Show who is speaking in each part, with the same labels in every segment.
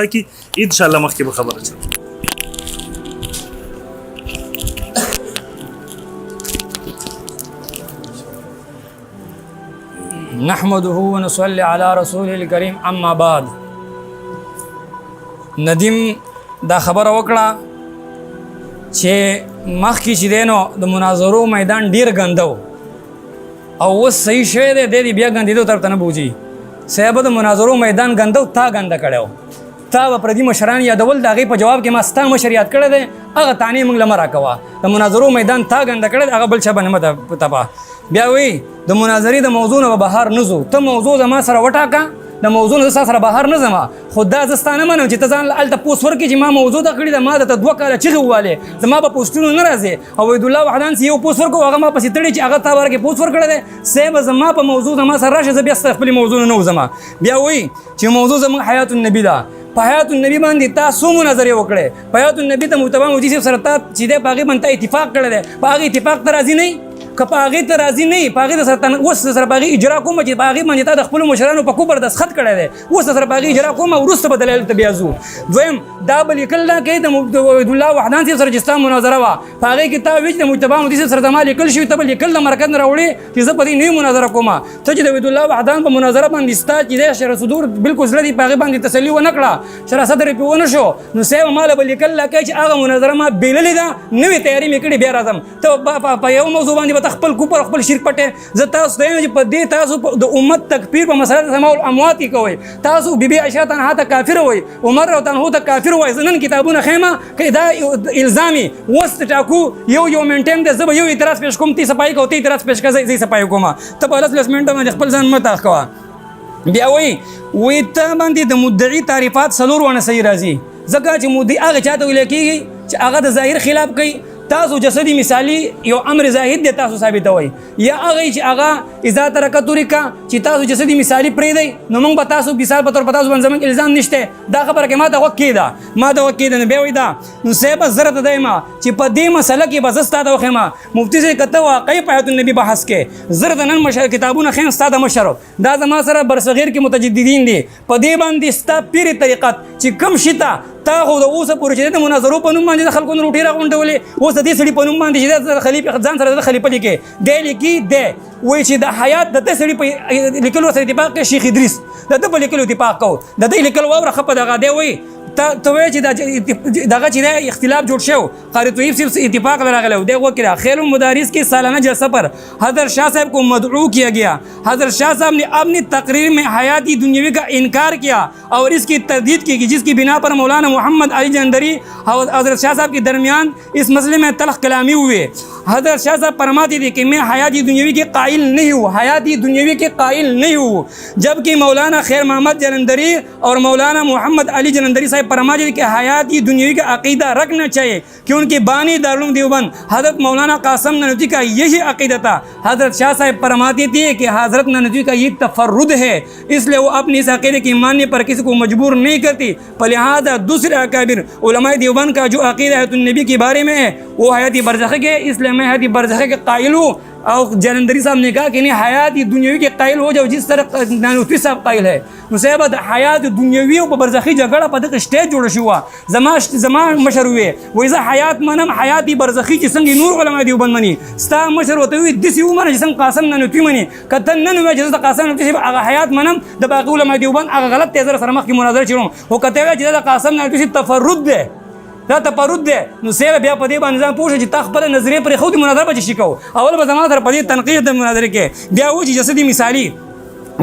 Speaker 1: کی ان شاء الله مخکې به خبره چل
Speaker 2: نحمده ونصلي على رسوله الكريم اما بعد. ندیم دا خبره وکړه چې مخکې چې دی نو د مناظرو میدان ډیر ګنده و او اوس صحیح شوی دی دی بیا ګندېدو طرف ته نه بوځي. صاحب د مناظرو میدان ګنده و تا ګنده کړی و. تا به پردي مشران یادول د هغې په جواب کې ما ستا مشر یاد کړی دی هغه تانې موږ له مه راکوه. د مناظرو میدان تا ګنده کړی دی هغه بل چا به نه مه تپه. بیا وایي د مناظرې د موضوع نه به بهر نه ځو. ته موضوع زما سره وټاکه د موضوع نه زه ستا سره بهر نه ځم خو دا زه ستا نه منم چې ته ځان هلته پوسټ ورکړې چې ما موضوع ته کړې ده ما درته 2 کاله چغې ووالې زما به پوسټونو نه راځې او وحیدالله وحدان چې یو پوسټ ورکړو هغه ما پسې تړي چې هغه تا باره کې پوسټ ورکړی دی صاحب زما په موضوع زما سره راشه زه بیا ستا خپلې موضوع نه وځم. بیا وایي چې موضوع زموږ حیات النبي ده. په حیات النبي باندې تا څو مناظرې وکړې په حیات النبي ته مجتبی مودودي صاحب سره تا چې دی په هغې باندې تا اتفاق کړی دی په هغې اتفاق ته راضي نه یې که په هغې ته راضي نه یې په هغې سره اوس سره په هغې اجرا کوم چې په هغې باندې تا د خپلو مشرانو په کوبر دستخط کړی دی اوس سره په هغې اجرا کوم وروسته به دلایلو ته بیا ځو. دویم دا به لیکل نه کوي د وحیدالله وحدان صاحب سره چې ستا مناظره وه په هغې کې تا وایي چې د مجتبی مودودي صاحب سره زما لیکل شوي ته به لیکل د مرکز نه راوړې چې زه په دې نوې مناظره کوم. ته چې د وحیدالله وحدان په مناظره باندې ستا چې دی شرح صدور بلکل زړه دي په هغې باندې تسلي ونه کړه شرح صدر یې پرې ونه شو نو صاحب ما له به لیکل نه کوي چې هغه مناظره ما بېللې ده نوې تیاري مې کړې بیا راځم ته په یو موضوع باندې به ته خپل کوپر خپل شرک پټې زه تاسو ته وایم چې په دې تاسو د امت تکفیر په مسله سماع الاموات یې کوئ. تاسو بیبي عایشه تنها ته کافر وایي عمر رضی الله ته کافر وایي. زه نن کتابونه ښیم که دا الزامي اوس ټاکو یو منټین دی زه به یو اعتراض پیش کوم تی صفایي کوو ته اعتراض پیش کوه زه صفایي کوم ته په 10 منټه باندې خپل ځان مه تاخ کوه. بیا وایي ته باندې د مدعي تعریفات 4 ونه صحیح راځي ځکه چې مدعي هغه چا ته ویل کېږي چې هغه د ظاهر خلاف کوي. تاسو جسدي مثالي یو امر زاهد دی تاسو ثابتوئ یا هغه چې هغه اذا ترک طریقه چې تاسو جسدي مثالي پرېږدئ نو موږ به تاسو مثال په طور په تاسو باندې زموږ الزام نشته دا خبره کې ما ته غوږ کېده نو بیا وایي دا نو صاحب زه راته دی ما چې په دې مسله کې به زه ستا ته وښیم مفتي صاحب که ته واقعي په حیات النبي بحث کې زه راته نن کتابونه ښیم ستا د مشر دا زما سره برصغیر کې متجددین دي په دې باندې ستا پیرې طریقت چې کوم شي ته تا خو د اوسه پورې چې د مناظرو په نوم باندې د خلکو نه روټۍ راغونډولې اوس د دې سړي په نوم باندې چې د خلیفه ځان سره د خلیفه لیکې دی لیکي دی وایي چې د حیات د دې سړي په لیکلو سره اتفاق کوي شیخ ادریس د ده په لیکلو اتفاق کوو د دې لیکل واوره ښه په دغه دی وایي ته وایې چې دغه چې دی اختلاف جوړ شو قاری طیب صاحب اتفاق میں راغلی دی وہ کیا خیر المدارس کی سالانہ جلسہ پر حضرت شاہ صاحب کو مدعو کیا گیا. حضرت شاہ صاحب نے اپنی تقریر میں حیاتی دنیاوی کا انکار کیا اور اس کی تردید کی جس کی بنا پر مولانا محمد علی جلندری اور حضرت شاہ صاحب کے درمیان اس مسئلے میں تلخ کلامی ہوئے. حضرت شاہ صاحب فرماتے تھے کہ میں حیاتی دنیاوی کے قائل نہیں ہوں جبکہ مولانا خیر محمد جلندری اور مولانا محمد علی جلندری صاحب فرماتے تھے کہ حیاتی دنیاوی کا عقیدہ رکھنا چاہیے کہ ان کے بانی دارالعلوم دیوبند حضرت مولانا قاسم نانوتوی کا یہی عقیدہ تھا. حضرت شاہ صاحب فرماتے تھے کہ حضرت نانوتوی کا یہ تفرد ہے اس لیے وہ اپنے اس عقیدے کے ماننے پر کسی کو مجبور نہیں کرتی. لہٰذا دوسرے اکابر علماء دیوبند کا جو عقیدہ حیات النبی کے بارے میں ہے وہ حیاتی برزخی کے اس لیے میں حیاتی برزخی کے قائل ہوں. اور جلندری صاحب نے کہا کہ نہیں حیات دنیاوی کے قائل ہو جاؤ جس طرح نانوتوی صاحب قائل ہے. صاحب حیات دنیاوی او په برزخی جګړه په دغه سټیج جوړ شو زما مشر وي وایي زه حیات منم حیاتي برزخی چې څنګه نور علما دیوبند مني ستا مشر ورته وایي داسې ومنه چې څنګه قاسم نانوتوی مني که ته نن ووایې چې زه د قاسم نانوتوی صاحب هغه حیات منم د باقي علما دیوبند هغه غلط دی زه سره مخکې مناظره چېړم خو که ته وایې چې دا د قاسم نانوتوی صاحب تفرد دی دا تفرد دی نو صاحب بیا په دې باندې ځان پوه شه چې تا خپله نظریې پرېښودې مناظره به چې شي کوو اول به زما سره په دې تنقید د مناظرې کې بیا وایي چې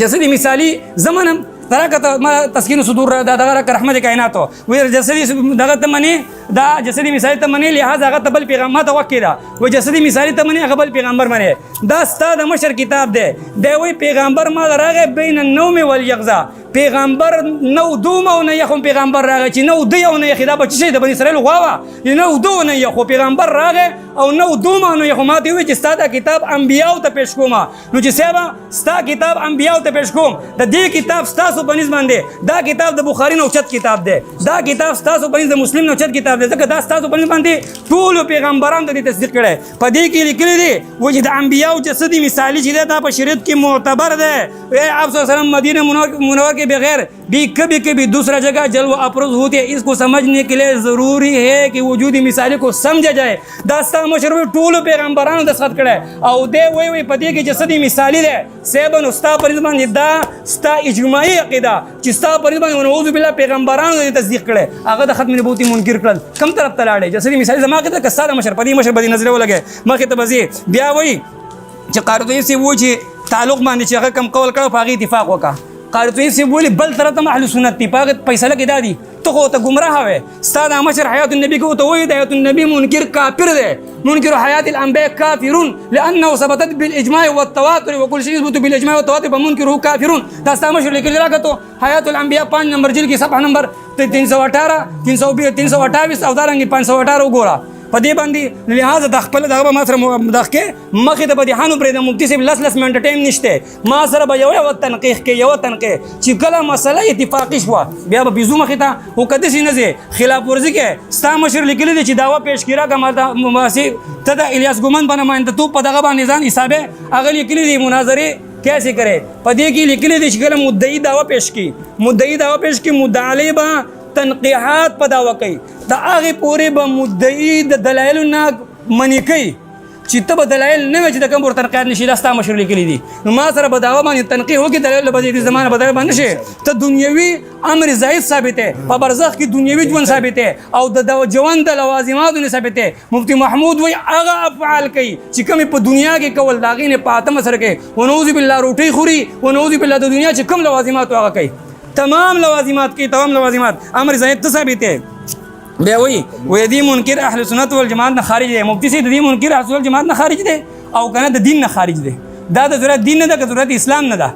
Speaker 2: جسدي مثالي زه منم تراکه ما تسکین صدور دا دغه رحمت کائناتو وی جسدي دغه ته منی دا جسدي مثال ته منی لہذا هغه ته بل پیغمبر ته وکړه و جسدي مثال ته منی هغه بل پیغمبر منی دا ستاد مشر کتاب دی وی پیغمبر ما راغه بین النوم والیقظه پیغمبر نو دوم او نه یخو پیغمبر راغه چې نو دی او نه یخدا بچ شي د بنی اسرائیل غواوه نو دو نه یخو پیغمبر راغه او نو دومه نو خو ما ته وی چې ستا دا کتاب انبیاو ته پیش کوم نو چې صاحب ستا کتاب انبیاو ته پیش کوم د دې کتاب ستاسو په نسبت باندې دا کتاب د بخاری نو چت کتاب دی دا کتاب ستاسو په نسبت د مسلم نو چت کتاب دی ځکه دا ستاسو په نسبت باندې ټول پیغمبرانو ته تصدیق کړي په دې کې لیکلي دي و چې د انبیاو جسدی مثالی چې دا په شریعت کې معتبر دی اے آپ صلی اللہ علیہ وسلم مدینہ منور کے بغیر بھی کبھی کبھی دوسرا جگہ جلوہ افروز ہوتے ہیں اس کو سمجھنے کے لیے ضروری ہے کہ وجودی مثالی کو سمجھا جائے داستا مشروع ټول پیغمبرانو دستخط کړي او دې وی په دې کې جسدی مثالی دی سیبن استا پر باندې دا ستا اجماعي عقیده چې ستا پر باندې نعوذ بالله پیغمبرانو دې تصدیق کړي هغه د ختم نبوت منکر کړل کم طرف ته لاړې جسدی مثالی زما کې د کساده مشر پدی مشر بدی نظر ولګي مخه ته بزي بیا وی چې قارطوی سی و چې تعلق باندې چې هغه کم قول کړو په هغه اتفاق وکړه قارطوی سی بولی بل طرف ته اهل سنت دی په فیصله کې دادی ته خو ته گمراه وې استاد مشر حیات النبی کو ته وې حیات النبی منکر کافر دی منکر حیات الانبیاء کافرون لانه ثبتت بالاجماع والتواتر وكل شيء يثبت بالاجماع والتواتر فمنكره کافرون دا استاد مشر لیکل راغته حیات الانبیاء 5 نمبر جلد کې صفحه نمبر 318 328 او دارنګ 518 وګوره په دې باندې لہذا د خپل دغه ما سره مدخکې مخې ته بدیحانو پرې د مفتی صاحب لس منټ ټایم نشته ما سره به یو تنقیح کې یو تنقیح چې کله مسله اتفاقی شوه بیا به بیزو مخې ته خو که داسې نه ځې خلاف ورزي کې ستا مشر لیکلی دی چې دعوه پیش کړه که ماته ماسي ته د الیاس ګومن په نمایندهتوب په دغه باندې ځان حسابې هغه لیکلی دی مناظرې کیسے کرے په دې کې لیکلی دی چې کله مدعي دعوه پیش کړي مدعي دعوه پیش کړي مدعا علیه به تنقیحات په دعوه کوي د هغې پورې به مدعي د دلایلو نه منې کوي چې ته به دلایل نه وي چې د کوم ورته تنقیحات نشي دا ستا مشر لیکلي دي نو ما سره به دعوه باندې تنقیح وکړي دلایل به دې زمانه بدل باندې شي ته دنیوي امر زائد ثابت ہے په برزخ کې دنیوي ژوند ثابت ہے او د ژوند د لوازماتو نه ثابت ہے مفتی محمود وایي هغه افعال کوي چې کوم په دنیا کې کول د هغې نه په اتمه سره کوي ونعوذ بالله روټۍ خوري ونعوذ بالله د دنیا چې کوم لوازمات هغه کوي تمام لوازمات کی تمام لوازمات امر زائد ثابت ہے بیا وی دی منکر اهل سنت والجماعت نه خارج دی مفتی سي دی منکر اهل سنت والجماعت نه خارج دی او کنه د دین نه خارج دی دا د ضرورت دین نه ده که ضرورت اسلام نه ده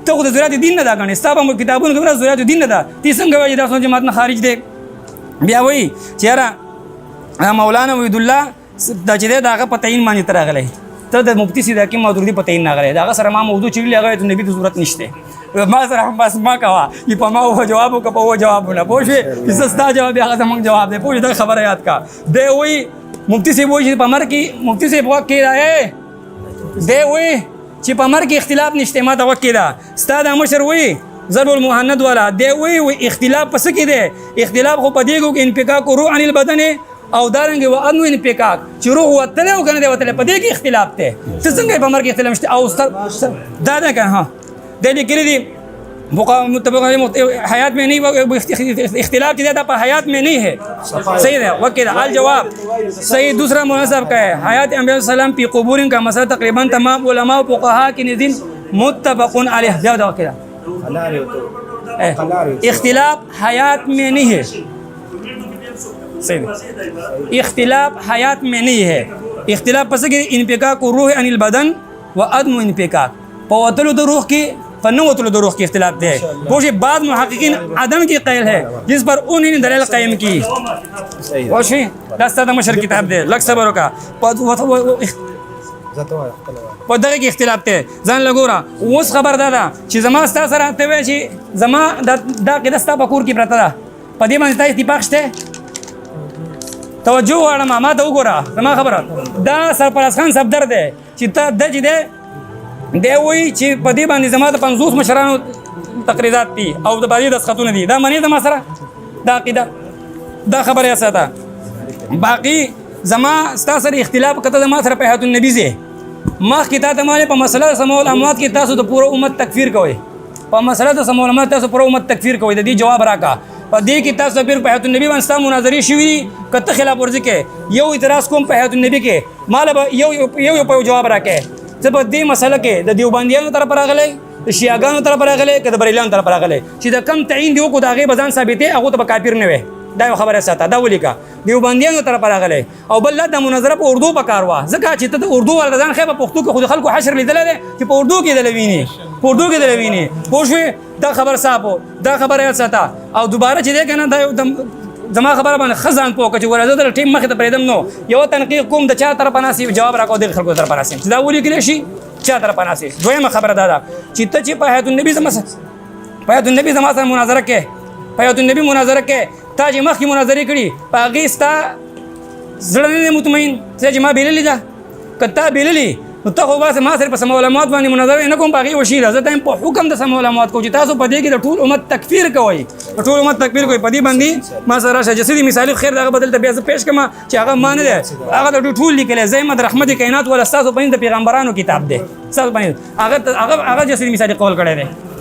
Speaker 2: ته خو د ضرورت دین نه ده غنې ستا په کتابونو کې ضرورت دین نه ده تی څنګه وایي د سنت جماعت نه خارج دی بیا وی چیرې مولانا وحید الله دا چې دا هغه په تعین باندې تراغلی ته د مفتی سي د حکیم مودودي په تعین نه غلی دا هغه سره ما موضوع چیرلی هغه د نبی د ضرورت نشته ما سره هم بس ما کوه چې په ما هو جواب وکړه په هو جواب نه پوه شوې چې ستا جواب هغه زموږ جواب دی پوه شوې دا خبره یاد کا دی وایي مفتی صاحب وایي چې په مر کې مفتی صاحب وخت کې دی وایي چې په مر کې اختلاف نشته ما ته وخت کې ده ستا د مشر وایي ضرب المهند والا دی وایي اختلاف پس کې دی اختلاف خو په دې کې انفکاک روح عن البدن او دارنګ و انو انفکاک چې روح وتله او کنه دی وتله په دې کې اختلاف دی ته څنګه په مر کې اختلاف نشته او دا ده که ها دلی کلی دی متفق حیات میں نہیں اختلاف کی پر حیات میں نہیں ہے صحیح ہے وکیل الجواب صحیح دوسرا مناسب کا ہے حیات انبیاء السلام پی قبور کا مسئلہ تقریباً تمام علماء و فقہا کی نزدین متفق علیہ جواب وکیل اختلاف حیات میں نہیں ہے صحیح اختلاف حیات میں نہیں ہے اختلاف پس کہ انفکاک روح عن البدن و عدم انفکاک په وتلو د روح کې په نه وتلو د روح کې اختلاف دی پوه بعض محققین عدم کی قیل ہے جس پر انہیں دلیل قائم کی پوه دا ستا د مشر کتاب دی لږ صبر وکړه په دغه کې اختلاف دی ځان لګوره اوس خبر دا ده چې زما ستا سره ته وایې چې زما دا قاعده ستا په کور کې پرته ده په دې باندې ستا اتفاق شته توجه غواړم ما ته وګوره زما خبره دا سرفراز خان صفدر دی چې ته د چې دی دی وایي چې په دې باندې زما د 50 مشرانو تقریرات دي او د باندې دستخطونه دي دا منې زما سره دا عقیده دا خبره یې ساته باقي زما ستا سره اختلاف کته زما سره په حیات النبي ځای مخکې تا ته مالې په مسله د سمول اموات کې تاسو د پوره امت تکفیر کوئ په مسله د سمول اموات تاسو پوره امت تکفیر کوئ د دې جواب راکا په دې کې تاسو په حیات النبي باندې ستا مناظرې شوي دي کته خلاف ورزي کې یو اعتراض کوم په حیات النبي کې مال به یو په جواب راکې زه په دې مسله کې د دیوبندیانو طرف راغلی د شیعاګانو طرف راغلی که د بریلیانو طرف راغلی چې د کم تعین دی وکړو د هغې به ځان ثابتې هغو ته به کافر نه وی دا یو خبره ساته دا ولیکه دیوبندیانو طرف راغلی او بل د مناظره په اردو په کار وه ځکه چې ته د اردو والا ځان ښه په پښتو کې خو د خلکو حشر لیدلی دی چې په اردو کې دله ویني په اردو کې دله ویني پوه شوې دا خبر صاحب دا خبره یاد ساته او دوباره چې دی که نه دا زما خبره باندې خزان پوکه چې ورته د ټیم مخې ته پریدم نو یو تنقید کوم د چا طرف ناسي جواب راکو د خلکو طرف ناسي دا ولي کلی شي چا طرف ناسي دویمه خبره ده چې ته چې په حیات النبی زما سره مناظره کې په حیات النبی مناظره کې تا چې مخکې مناظره کړي په هغې ستا زړه نه مطمئن چې ما بیللې ده که تا بیللې نو ته خو باسه ما سره په سمو علامات باندې مناظره نه کوم په هغې وشي زه ته په حکم د سمو علامات کوم چې تاسو په دې کې د ټول امت تکفیر کوئ د ټول امت تکفیر کوئ په دې باندې ما سره راشه جسدي مثالي خیر دغه بدل ته بیا زه پیش کړم چې هغه ما نه دی هغه د ټول لیکلی زحمت رحمت کائنات ولا ستاسو باندې د پیغمبرانو کتاب دی ستاسو باندې هغه جسدي مثالي قول کړی دی